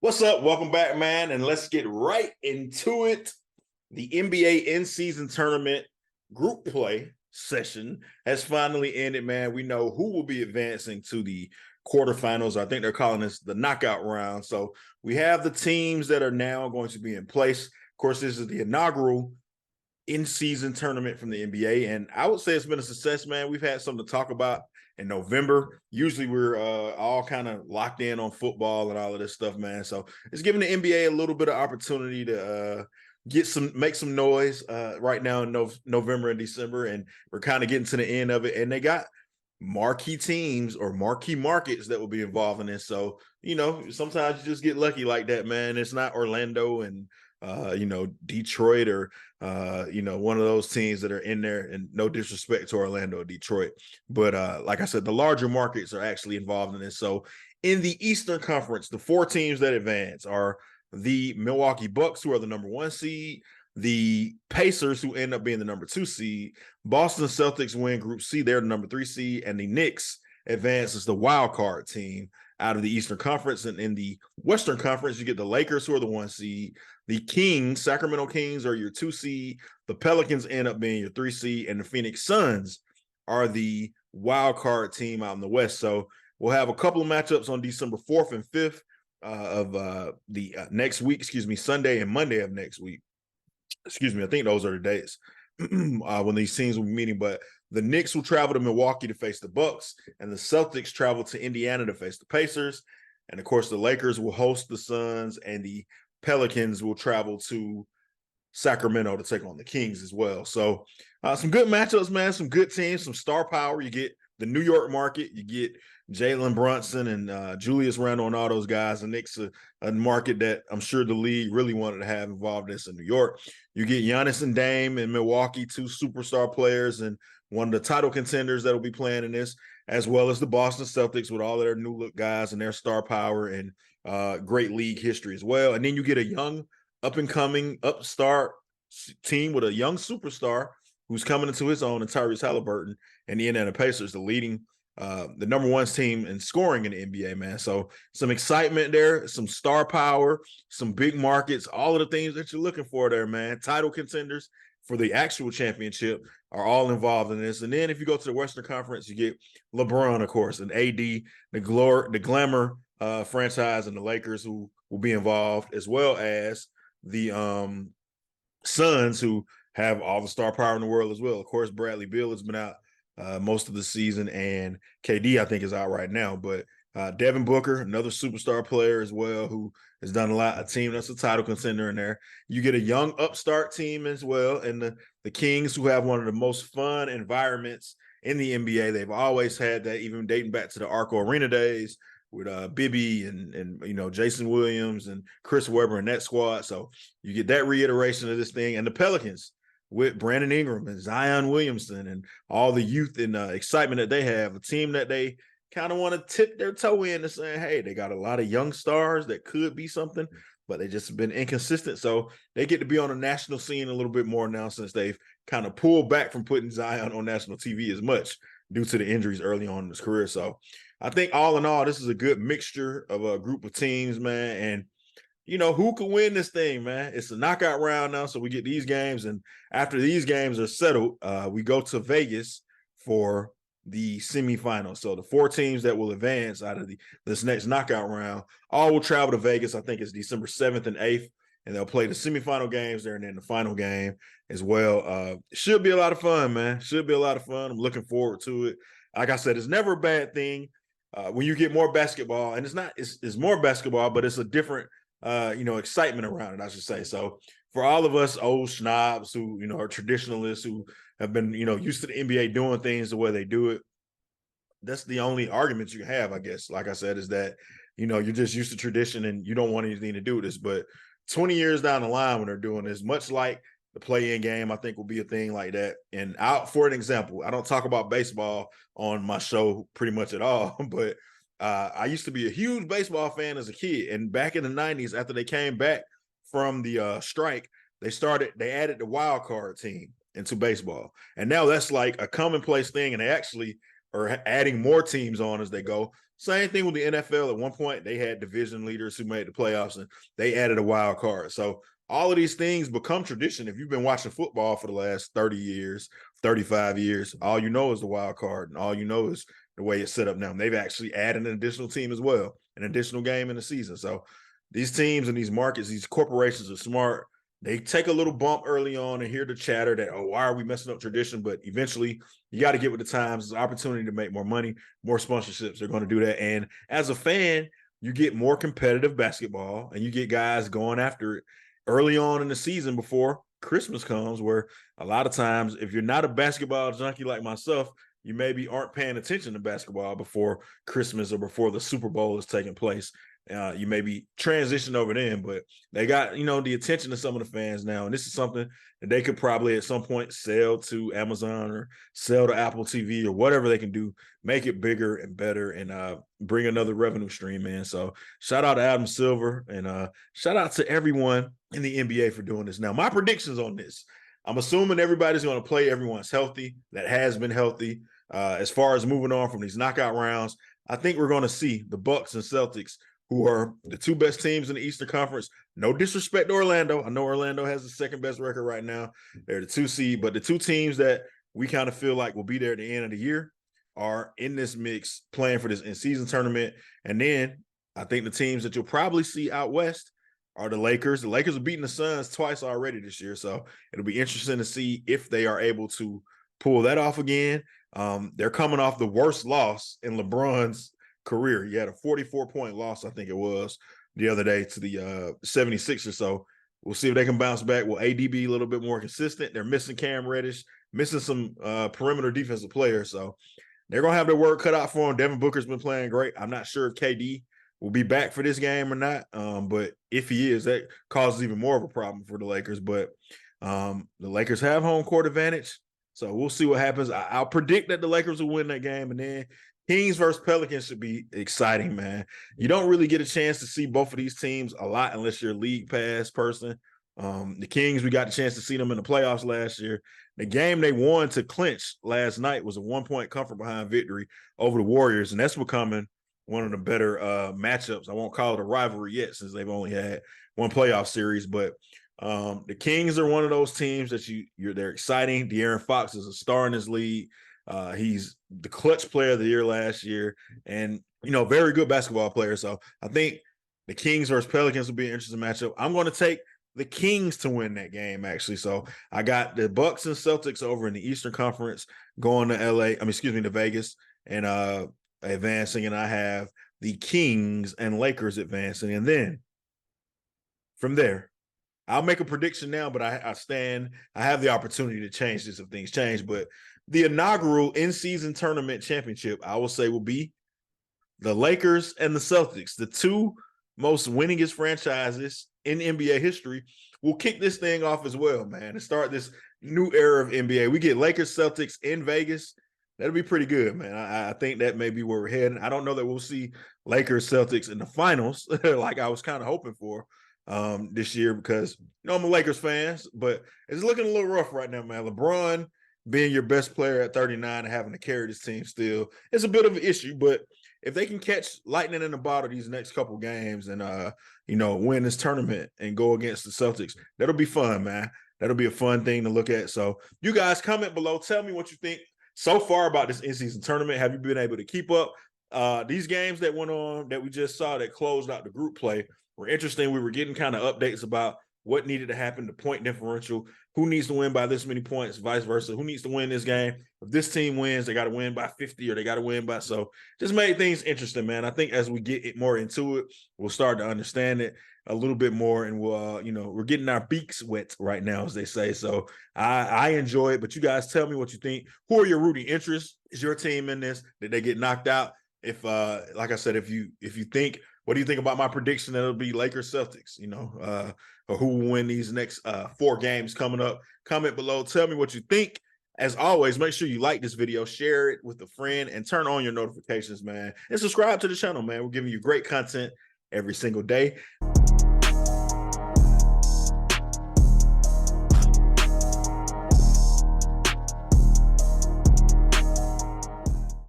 What's up? Welcome back, man. And let's get right into it. The NBA in-season tournament group play session has finally ended, man. We know who will be advancing to the quarterfinals. I think they're calling this the knockout round. So we have the teams that are now going to be in place. Of course, this is the inaugural in-season tournament from the NBA, and I would say it's been a success, man. We've had something to talk about in November. Usually we're all kind of locked in on football and all of this stuff, man. So it's giving the NBA a little bit of opportunity to make some noise right now in November and December, and we're kind of getting to the end of it. And they got marquee teams or marquee markets that will be involved in this. So, sometimes you just get lucky like that, man. It's not Orlando and Detroit or one of those teams that are in there, and no disrespect to Orlando or Detroit. But like I said, the larger markets are actually involved in this. So in the Eastern Conference, the four teams that advance are the Milwaukee Bucks, who are the number 1 seed, the Pacers, who end up being the number 2 seed, Boston Celtics win Group C, they're the number 3 seed, and the Knicks advance as the wild card team out of the Eastern Conference. And in the Western Conference, you get the Lakers, who are the 1 seed, the Kings, Sacramento Kings, are your 2 seed, the Pelicans end up being your 3 seed, and the Phoenix Suns are the wild card team out in the West. So we'll have a couple of matchups on December 4th and 5th of the next week, Sunday and Monday of next week. I think those are the dates when these teams will be meeting. But the Knicks will travel to Milwaukee to face the Bucks, and the Celtics travel to Indiana to face the Pacers. And of course, the Lakers will host the Suns, and the Pelicans will travel to Sacramento to take on the Kings as well. So some good matchups, man, some good teams, some star power. You get the New York market, you get Jalen Brunson and Julius Randle and all those guys. The Knicks, a market that I'm sure the league really wanted to have involved in this in New York. You get Giannis and Dame in Milwaukee, 2 superstar players and one of the title contenders that will be playing in this, as well as the Boston Celtics with all of their new look guys and their star power and great league history as well. And then you get a young, up-and-coming, upstart team with a young superstar who's coming into his own, and Tyrese Halliburton and the Indiana Pacers, the number 1 team in scoring in the NBA, man. So some excitement there, some star power, some big markets, all of the things that you're looking for there, man. Title contenders for the actual championship are all involved in this. And then if you go to the Western Conference, you get LeBron, of course, and AD, the glamour franchise, and the Lakers, who will be involved, as well as the Suns, who have all the star power in the world as well. Of course, Bradley Beal has been out most of the season, and KD, I think, is out right now. But Devin Booker, another superstar player as well, who has done a lot, a team that's a title contender in there. You get a young upstart team as well, and the Kings, who have one of the most fun environments in the NBA. They've always had that, even dating back to the Arco Arena days with Bibby and Jason Williams and Chris Webber and that squad. So you get that reiteration of this thing. And the Pelicans with Brandon Ingram and Zion Williamson and all the youth and excitement that they have, a team that they kind of want to tip their toe in and saying, hey, they got a lot of young stars that could be something, but they just have been inconsistent. So they get to be on a national scene a little bit more now, since they've kind of pulled back from putting Zion on national TV as much due to the injuries early on in his career. So I think all in all, this is a good mixture of a group of teams, man. And who could win this thing, man? It's a knockout round now, so we get these games, and after these games are settled, we go to Vegas for the semifinals. So the 4 teams that will advance out of this next knockout round all will travel to Vegas. I think it's December 7th and 8th, and they'll play the semifinal games there and then the final game as well. Should be a lot of fun, man. Should be a lot of fun. I'm looking forward to it. Like I said, it's never a bad thing when you get more basketball, and it's more basketball, but it's a different excitement around it, I should say. So for all of us old snobs who, are traditionalists, who have been, used to the NBA doing things the way they do it, that's the only argument you have, I guess. Like I said, is that, you're just used to tradition and you don't want anything to do with this. But 20 years down the line, when they're doing this, much like the play-in game, I think will be a thing like that. And for an example, I don't talk about baseball on my show pretty much at all, but I used to be a huge baseball fan as a kid. And back in the 90s, after they came back from the strike, they added the wild card team into baseball. And now that's like a commonplace thing. And they actually or adding more teams on as they go. Same thing with the NFL. At one point, they had division leaders who made the playoffs, and they added a wild card. So all of these things become tradition. If you've been watching football for the last 30 years, 35 years, all you know is the wild card, and all you know is the way it's set up now. And they've actually added an additional team as well, an additional game in the season. So these teams and these markets, these corporations are smart. They take a little bump early on and hear the chatter that, oh, why are we messing up tradition? But eventually you got to get with the times. It's an opportunity to make more money, more sponsorships. They're going to do that. And as a fan, you get more competitive basketball and you get guys going after it early on in the season before Christmas comes, where a lot of times, if you're not a basketball junkie like myself, you maybe aren't paying attention to basketball before Christmas or before the Super Bowl is taking place. You may be transitioned over then, but they got, the attention of some of the fans now. And this is something that they could probably at some point sell to Amazon or sell to Apple TV or whatever they can do, make it bigger and better and bring another revenue stream in. So shout out to Adam Silver and shout out to everyone in the NBA for doing this. Now, my predictions on this, I'm assuming everybody's going to play. Everyone's healthy. That has been healthy. As far as moving on from these knockout rounds, I think we're going to see the Bucks and Celtics, who are the two best teams in the Eastern Conference. No disrespect to Orlando. I know Orlando has the second best record right now. They're the 2 seed, but the two teams that we kind of feel like will be there at the end of the year are in this mix playing for this in-season tournament. And then I think the teams that you'll probably see out west are the Lakers. The Lakers are beating the Suns twice already this year, so it'll be interesting to see if they are able to pull that off again. They're coming off the worst loss in LeBron's career. He had a 44-point loss, I think it was, the other day to the 76ers. So we'll see if they can bounce back. Will AD be a little bit more consistent? They're missing Cam Reddish, missing some perimeter defensive players. So they're going to have their work cut out for them. Devin Booker's been playing great. I'm not sure if KD will be back for this game or not. But if he is, that causes even more of a problem for the Lakers. But the Lakers have home court advantage. So we'll see what happens. I'll predict that the Lakers will win that game. And then Kings versus Pelicans should be exciting, man. You don't really get a chance to see both of these teams a lot unless you're a league pass person. The Kings, we got the chance to see them in the playoffs last year. The game they won to clinch last night was a 1-point comfort behind victory over the Warriors, and that's becoming one of the better matchups. I won't call it a rivalry yet since they've only had one playoff series, but the Kings are one of those teams that they're exciting. De'Aaron Fox is a star in this league. He's the clutch player of the year last year and, very good basketball player. So I think the Kings versus Pelicans will be an interesting matchup. I'm going to take the Kings to win that game, actually. So I got the Bucks and Celtics over in the Eastern Conference going to Vegas and advancing. And I have the Kings and Lakers advancing. And then from there, I'll make a prediction now, but I have the opportunity to change this if things change. But the inaugural in-season tournament championship, I will say, will be the Lakers and the Celtics, the two most winningest franchises in NBA history, will kick this thing off as well, man, and start this new era of NBA. We get Lakers, Celtics in Vegas. That'll be pretty good, man. I think that may be where we're heading. I don't know that we'll see Lakers, Celtics in the finals like I was kind of hoping for this year because, I'm a Lakers fan, but it's looking a little rough right now, man. LeBron being your best player at 39 and having to carry this team still is a bit of an issue, but if they can catch lightning in the bottle these next couple games and, win this tournament and go against the Celtics, that'll be fun, man. That'll be a fun thing to look at. So you guys comment below. Tell me what you think so far about this in-season tournament. Have you been able to keep up? These games that went on that we just saw that closed out the group play were interesting. We were getting kind of updates about what needed to happen, the point differential, who needs to win by this many points, vice versa, who needs to win this game. If this team wins, they got to win by 50 or they got to win by so. Just made things interesting, man. I think as we get it more into it, we'll start to understand it a little bit more, and we'll, we're getting our beaks wet right now, as they say. So I enjoy it, but you guys tell me what you think. Who are your rooting interests? Is your team in this? Did they get knocked out? If, like I said, if you think, what do you think about my prediction that it'll be Lakers Celtics, or who will win these next 4 games coming up? Comment below. Tell me what you think. As always, make sure you like this video, share it with a friend, and turn on your notifications, man. And subscribe to the channel, man. We're giving you great content every single day.